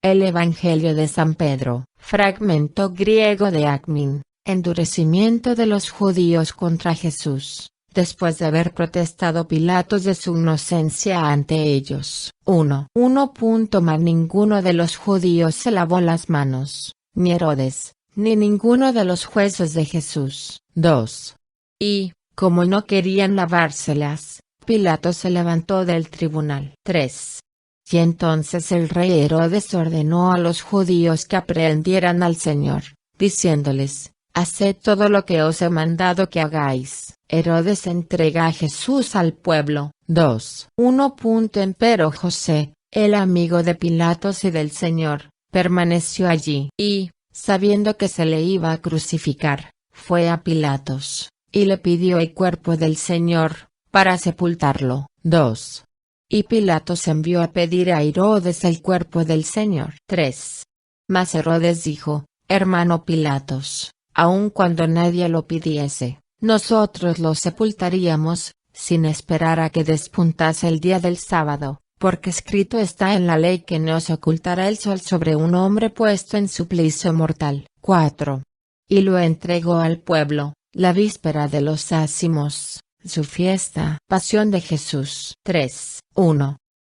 El Evangelio de San Pedro, fragmento griego de Acmin, endurecimiento de los judíos contra Jesús, después de haber protestado Pilatos de su inocencia ante ellos. 1. Mas ninguno de los judíos se lavó las manos, ni Herodes, ni ninguno de los jueces de Jesús. 2. Y, como no querían lavárselas, Pilato se levantó del tribunal. 3. Y entonces el rey Herodes ordenó a los judíos que aprehendieran al Señor, diciéndoles: haced todo lo que os he mandado que hagáis. Herodes entrega a Jesús al pueblo. 2. Empero José, el amigo de Pilatos y del Señor, permaneció allí, y, sabiendo que se le iba a crucificar, fue a Pilatos, y le pidió el cuerpo del Señor, para sepultarlo. 2. Y Pilatos envió a pedir a Herodes el cuerpo del Señor. 3. Mas Herodes dijo: hermano Pilatos, aun cuando nadie lo pidiese, nosotros lo sepultaríamos, sin esperar a que despuntase el día del sábado, porque escrito está en la ley que no se ocultará el sol sobre un hombre puesto en suplicio mortal. 4. Y lo entregó al pueblo, la víspera de los ácimos, su fiesta. Pasión de Jesús. 3.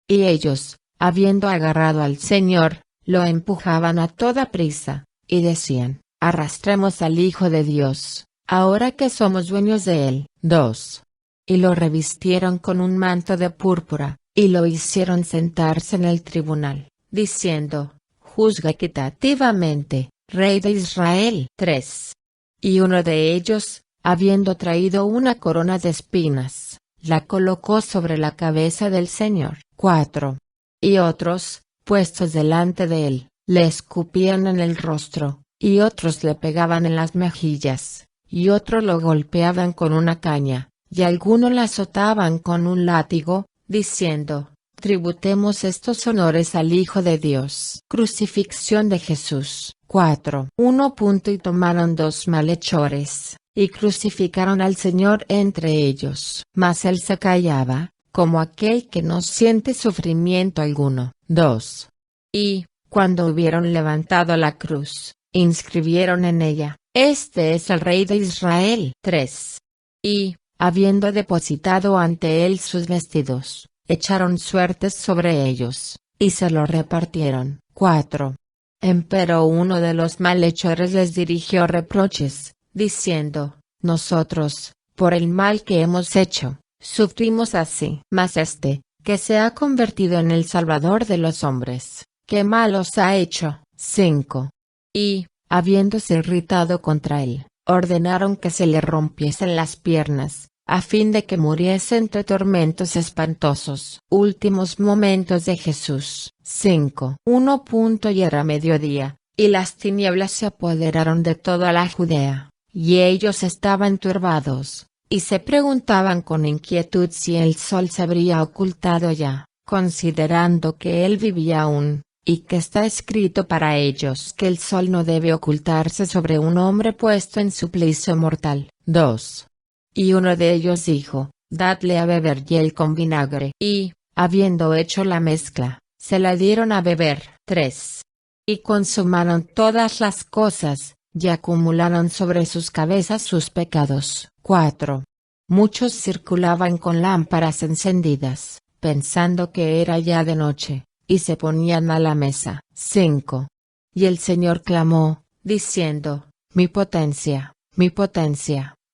Y ellos, habiendo agarrado al Señor, lo empujaban a toda prisa, y decían: arrastremos al Hijo de Dios, ahora que somos dueños de él. 2. Y lo revistieron con un manto de púrpura, y lo hicieron sentarse en el tribunal, diciendo: juzga equitativamente, Rey de Israel. 3. Y uno de ellos, habiendo traído una corona de espinas, la colocó sobre la cabeza del Señor. 4. Y otros, puestos delante de él, le escupían en el rostro, y otros le pegaban en las mejillas, y otros lo golpeaban con una caña, y algunos le azotaban con un látigo, diciendo: tributemos estos honores al Hijo de Dios. Crucifixión de Jesús. 4. Y tomaron 2 malhechores, y crucificaron al Señor entre ellos. Mas él se callaba, como aquel que no siente sufrimiento alguno. 2. Y, cuando hubieron levantado la cruz, inscribieron en ella: este es el Rey de Israel. 3. Y, habiendo depositado ante él sus vestidos, echaron suertes sobre ellos, y se lo repartieron. 4. Empero uno de los malhechores les dirigió reproches, diciendo: nosotros, por el mal que hemos hecho, sufrimos así. Mas este, que se ha convertido en el Salvador de los hombres, ¿qué mal os ha hecho? 5. Y, habiéndose irritado contra él, ordenaron que se le rompiesen las piernas, a fin de que muriese entre tormentos espantosos. Últimos momentos de Jesús. 5. Y era mediodía, y las tinieblas se apoderaron de toda la Judea, y ellos estaban turbados, y se preguntaban con inquietud si el sol se habría ocultado ya, considerando que él vivía aún, y que está escrito para ellos que el sol no debe ocultarse sobre un hombre puesto en suplicio mortal. 2. Y uno de ellos dijo: dadle a beber hiel con vinagre. Y, habiendo hecho la mezcla, se la dieron a beber. 3. Y consumaron todas las cosas, y acumularon sobre sus cabezas sus pecados. 4. Muchos circulaban con lámparas encendidas, pensando que era ya de noche, y se ponían a la mesa. 5. Y el Señor clamó, diciendo: mi potencia,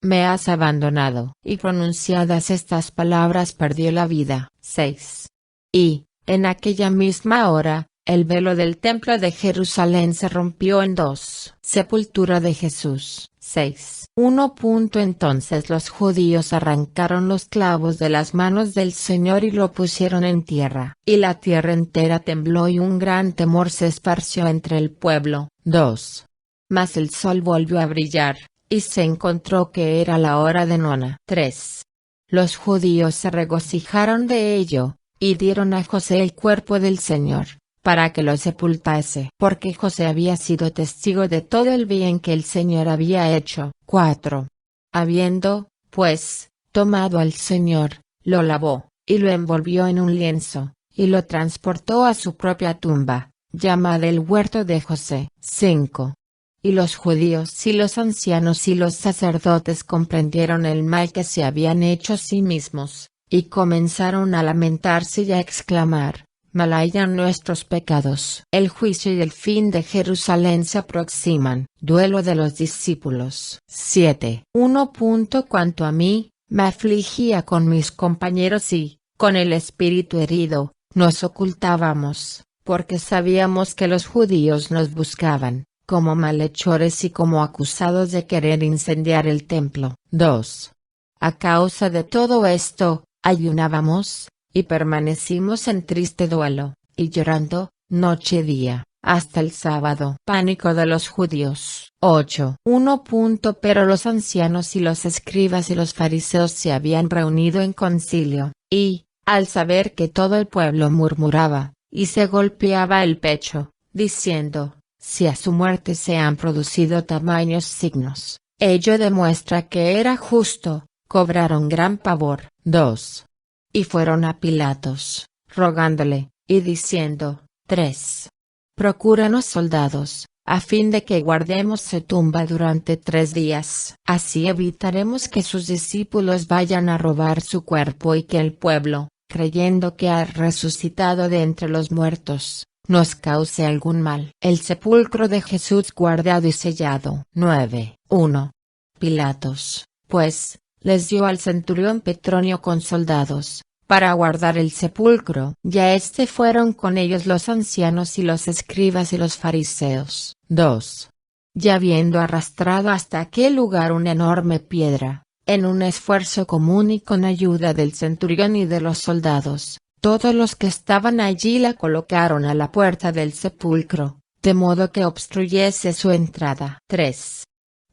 me has abandonado. Y pronunciadas estas palabras perdió la vida. 6. Y, en aquella misma hora, el velo del templo de Jerusalén se rompió en 2. Sepultura de Jesús. 6. Entonces los judíos arrancaron los clavos de las manos del Señor y lo pusieron en tierra. Y la tierra entera tembló y un gran temor se esparció entre el pueblo. 2. Mas el sol volvió a brillar, y se encontró que era la hora de nona. 3. Los judíos se regocijaron de ello, y dieron a José el cuerpo del Señor, para que lo sepultase, porque José había sido testigo de todo el bien que el Señor había hecho. 4. Habiendo, pues, tomado al Señor, lo lavó, y lo envolvió en un lienzo, y lo transportó a su propia tumba, llamad el huerto de José. 5. Y los judíos y los ancianos y los sacerdotes comprendieron el mal que se habían hecho a sí mismos, y comenzaron a lamentarse y a exclamar: mal hayan nuestros pecados. El juicio y el fin de Jerusalén se aproximan. Duelo de los discípulos. 7. 1. Cuanto a mí, me afligía con mis compañeros y, con el espíritu herido, nos ocultábamos, porque sabíamos que los judíos nos buscaban, como malhechores y como acusados de querer incendiar el templo. 2. A causa de todo esto, ayunábamos, y permanecimos en triste duelo, y llorando, noche y día, hasta el sábado. Pánico de los judíos. 8. 1. Pero los ancianos y los escribas y los fariseos se habían reunido en concilio, y, al saber que todo el pueblo murmuraba, y se golpeaba el pecho, diciendo: si a su muerte se han producido tamaños signos, ello demuestra que era justo, cobraron gran pavor. 2. Y fueron a Pilatos, rogándole, y diciendo: 3. Procúranos soldados, a fin de que guardemos su tumba durante 3 días. Así evitaremos que sus discípulos vayan a robar su cuerpo y que el pueblo, creyendo que ha resucitado de entre los muertos, nos cause algún mal. El sepulcro de Jesús guardado y sellado. 9. 1. Pilatos, pues, les dio al centurión Petronio con soldados, para guardar el sepulcro. Ya fueron con ellos los ancianos y los escribas y los fariseos. 2. Ya habiendo arrastrado hasta aquel lugar una enorme piedra, en un esfuerzo común y con ayuda del centurión y de los soldados, todos los que estaban allí la colocaron a la puerta del sepulcro, de modo que obstruyese su entrada. 3.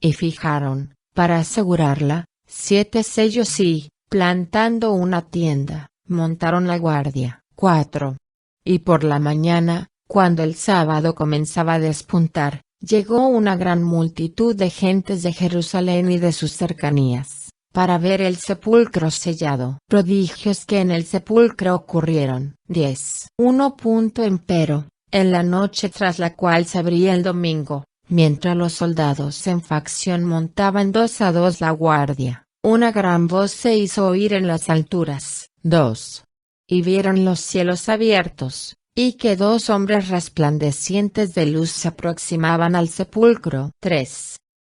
Y fijaron, para asegurarla, 7 sellos y, plantando una tienda, montaron la guardia. 4. Y por la mañana, cuando el sábado comenzaba a despuntar, llegó una gran multitud de gentes de Jerusalén y de sus cercanías, para ver el sepulcro sellado. Prodigios que en el sepulcro ocurrieron. 10. 1. Empero, en la noche tras la cual se abría el domingo, mientras los soldados en facción montaban 2 a 2 la guardia, una gran voz se hizo oír en las alturas. 2. Y vieron los cielos abiertos, y que 2 hombres resplandecientes de luz se aproximaban al sepulcro. 3.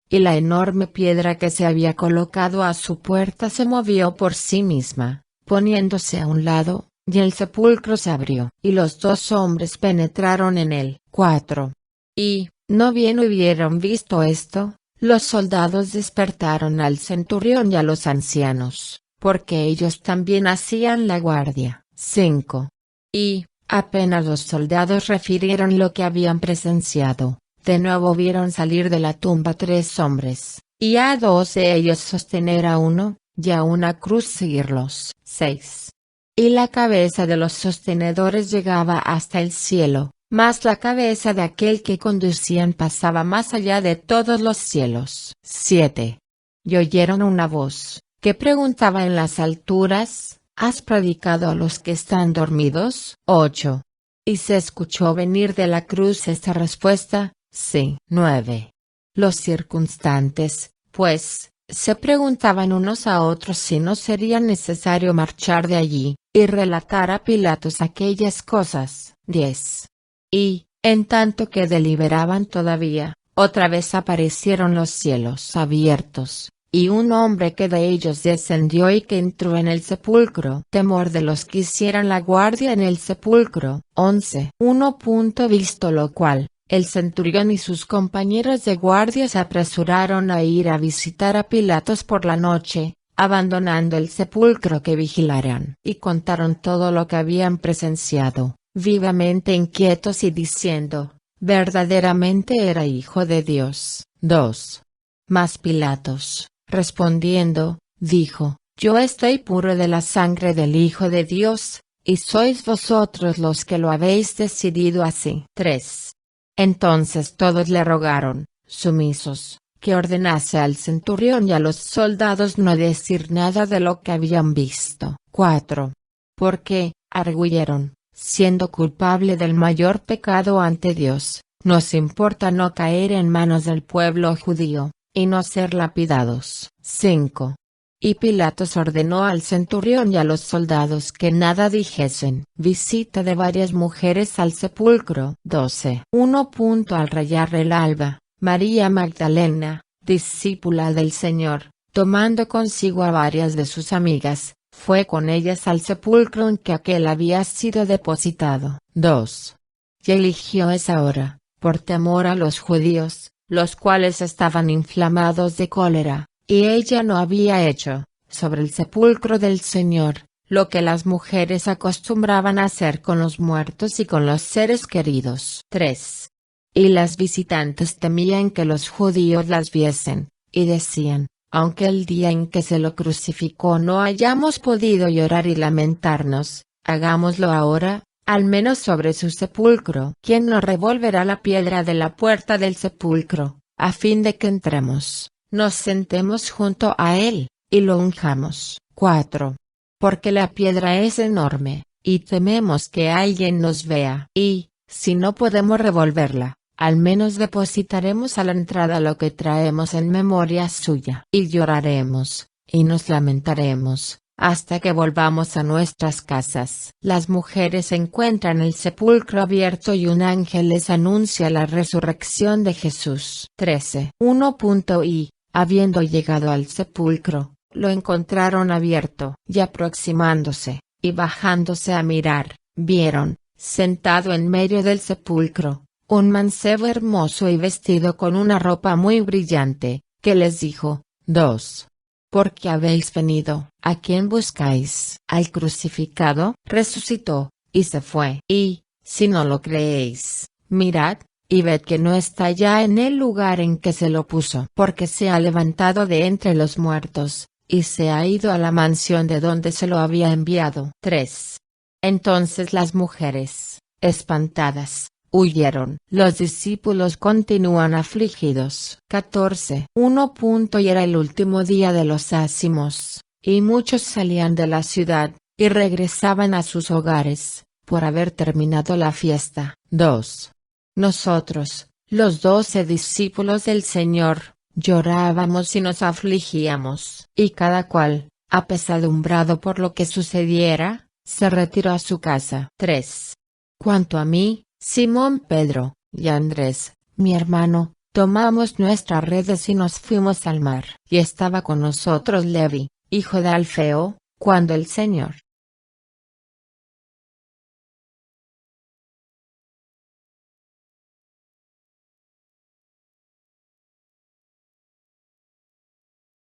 Y la enorme piedra que se había colocado a su puerta se movió por sí misma, poniéndose a un lado, y el sepulcro se abrió, y los 2 hombres penetraron en él. 4. Y, no bien hubieron visto esto, los soldados despertaron al centurión y a los ancianos, porque ellos también hacían la guardia. 5. Y, apenas los soldados refirieron lo que habían presenciado, de nuevo vieron salir de la tumba 3 hombres, y a 2 de ellos sostener a uno, y a una cruz seguirlos. 6. Y la cabeza de los sostenedores llegaba hasta el cielo, mas la cabeza de aquel que conducían pasaba más allá de todos los cielos. 7. Y oyeron una voz, que preguntaba en las alturas: ¿has predicado a los que están dormidos? 8. Y se escuchó venir de la cruz esta respuesta: sí. 9. Los circunstantes, pues, se preguntaban unos a otros si no sería necesario marchar de allí, y relatar a Pilatos aquellas cosas. 10. Y, en tanto que deliberaban todavía, otra vez aparecieron los cielos abiertos, y un hombre que de ellos descendió y que entró en el sepulcro. Temor de los que hicieran la guardia en el sepulcro. 11. 1. Visto lo cual, el centurión y sus compañeros de guardia se apresuraron a ir a visitar a Pilatos por la noche, abandonando el sepulcro que vigilaran. Y contaron todo lo que habían presenciado, vivamente inquietos y diciendo: verdaderamente era hijo de Dios. 2. Mas Pilatos, respondiendo, dijo: yo estoy puro de la sangre del Hijo de Dios, y sois vosotros los que lo habéis decidido así. 3. Entonces todos le rogaron, sumisos, que ordenase al centurión y a los soldados no decir nada de lo que habían visto. 4. Porque, arguyeron, siendo culpable del mayor pecado ante Dios, nos importa no caer en manos del pueblo judío, y no ser lapidados. 5. Y Pilatos ordenó al centurión y a los soldados que nada dijesen. Visita de varias mujeres al sepulcro. 12. 1. Al rayar el alba, María Magdalena, discípula del Señor, tomando consigo a varias de sus amigas, fue con ellas al sepulcro en que aquel había sido depositado. 2. Y eligió esa hora, por temor a los judíos, los cuales estaban inflamados de cólera, y ella no había hecho, sobre el sepulcro del Señor, lo que las mujeres acostumbraban a hacer con los muertos y con los seres queridos. 3. Y las visitantes temían que los judíos las viesen, y decían, aunque el día en que se lo crucificó no hayamos podido llorar y lamentarnos, hagámoslo ahora, al menos sobre su sepulcro. ¿Quién nos revolverá la piedra de la puerta del sepulcro, a fin de que entremos, nos sentemos junto a él, y lo unjamos? 4. Porque la piedra es enorme, y tememos que alguien nos vea. Y, si no podemos revolverla, al menos depositaremos a la entrada lo que traemos en memoria suya. Y lloraremos, y nos lamentaremos, hasta que volvamos a nuestras casas. Las mujeres encuentran el sepulcro abierto y un ángel les anuncia la resurrección de Jesús. 13. 1. Y, habiendo llegado al sepulcro, lo encontraron abierto, y aproximándose, y bajándose a mirar, vieron, sentado en medio del sepulcro, un mancebo hermoso y vestido con una ropa muy brillante, que les dijo: 2. ¿Por qué habéis venido? ¿A quién buscáis? ¿Al crucificado? Resucitó, y se fue. Y, si no lo creéis, mirad, y ved que no está ya en el lugar en que se lo puso, porque se ha levantado de entre los muertos, y se ha ido a la mansión de donde se lo había enviado. 3. Entonces las mujeres, espantadas, huyeron. Los discípulos continúan afligidos. 14. 1. Y era el último día de los ácimos, y muchos salían de la ciudad, y regresaban a sus hogares, por haber terminado la fiesta. 2. Nosotros, los 12 discípulos del Señor, llorábamos y nos afligíamos. Y cada cual, apesadumbrado por lo que sucediera, se retiró a su casa. 3. Cuanto a mí, Simón Pedro, y Andrés, mi hermano, tomamos nuestras redes y nos fuimos al mar. Y estaba con nosotros Levi, hijo de Alfeo, cuando el Señor,